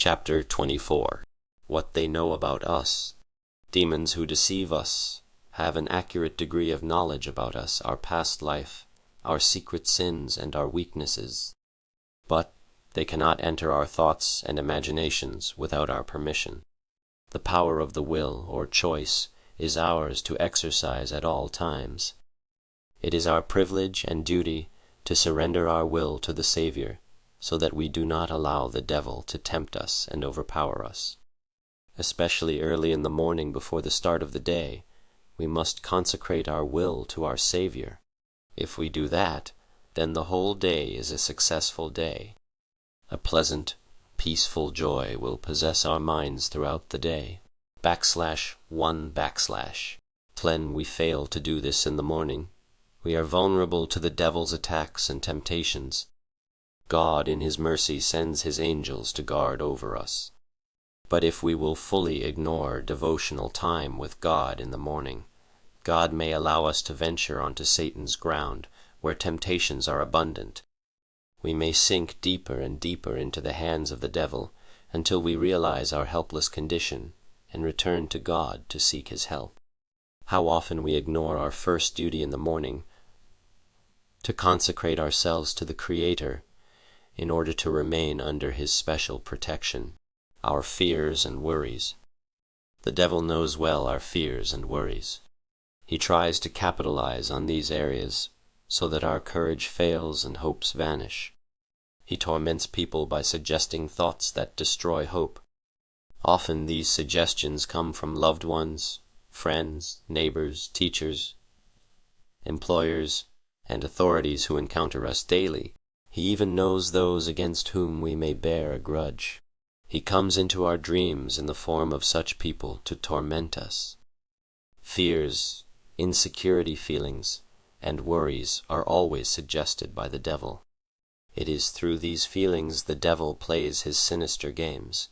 Chapter 24. What they know about us. Demons who deceive us have an accurate degree of knowledge about us, our past life, our secret sins, and our weaknesses. But they cannot enter our thoughts and imaginations without our permission. The power of the will, or choice, is ours to exercise at all times. It is our privilege and duty to surrender our will to the Savior, so that we do not allow the devil to tempt us and overpower us. Especially early in the morning before the start of the day, we must consecrate our will to our Savior. If we do that, then the whole day is a successful day. A pleasant, peaceful joy will possess our minds throughout the day. /1 tlen. We fail to do this in the morning. We are vulnerable to the devil's attacks and temptations. God in his mercy sends his angels to guard over us. But if we will fully ignore devotional time with God in the morning, God may allow us to venture onto Satan's ground, where temptations are abundant. We may sink deeper and deeper into the hands of the devil until we realize our helpless condition and return to God to seek his help. How often we ignore our first duty in the morning, to consecrate ourselves to the Creator in order to remain under his special protection. Our fears and worries. The devil knows well our fears and worries. He tries to capitalize on these areas so that our courage fails and hopes vanish. He torments people by suggesting thoughts that destroy hope. Often these suggestions come from loved ones, friends, neighbors, teachers, employers, and authorities who encounter us daily. He even knows those against whom we may bear a grudge. He comes into our dreams in the form of such people to torment us. Fears, insecurity feelings, and worries are always suggested by the devil. It is through these feelings the devil plays his sinister games.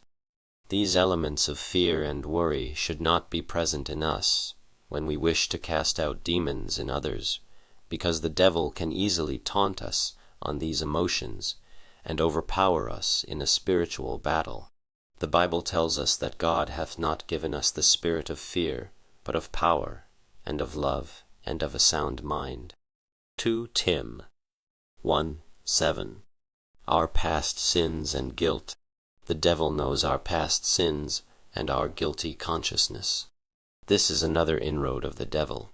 These elements of fear and worry should not be present in us when we wish to cast out demons in others, because the devil can easily taunt us on these emotions and overpower us in a spiritual battle. The Bible tells us that God hath not given us the spirit of fear, but of power, and of love, and of a sound mind. 2 Tim 1:7. Our past sins and guilt. The devil knows our past sins and our guilty consciousness. This is another inroad of the devil.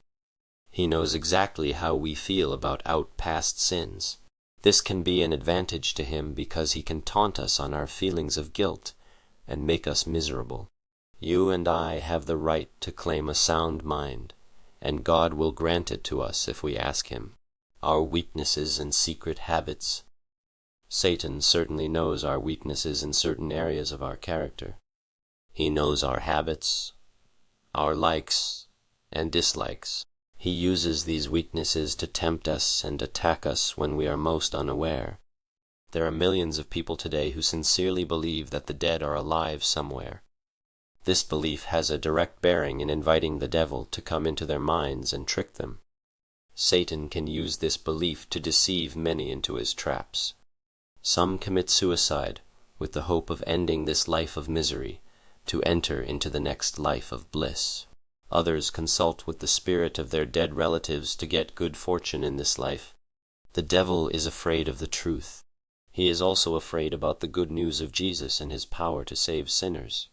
He knows exactly how we feel about our past sins. This can be an advantage to him because he can taunt us on our feelings of guilt and make us miserable. You and I have the right to claim a sound mind, and God will grant it to us if we ask him. Our weaknesses and secret habits. Satan certainly knows our weaknesses in certain areas of our character. He knows our habits, our likes and dislikes. He uses these weaknesses to tempt us and attack us when we are most unaware. There are millions of people today who sincerely believe that the dead are alive somewhere. This belief has a direct bearing in inviting the devil to come into their minds and trick them. Satan can use this belief to deceive many into his traps. Some commit suicide with the hope of ending this life of misery to enter into the next life of bliss. Others consult with the spirit of their dead relatives to get good fortune in this life. The devil is afraid of the truth. He is also afraid about the good news of Jesus and his power to save sinners.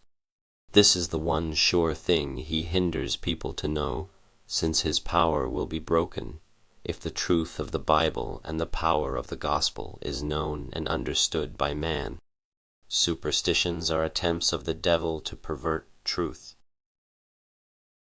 This is the one sure thing he hinders people to know, since his power will be broken if the truth of the Bible and the power of the gospel is known and understood by man. Superstitions are attempts of the devil to pervert truth.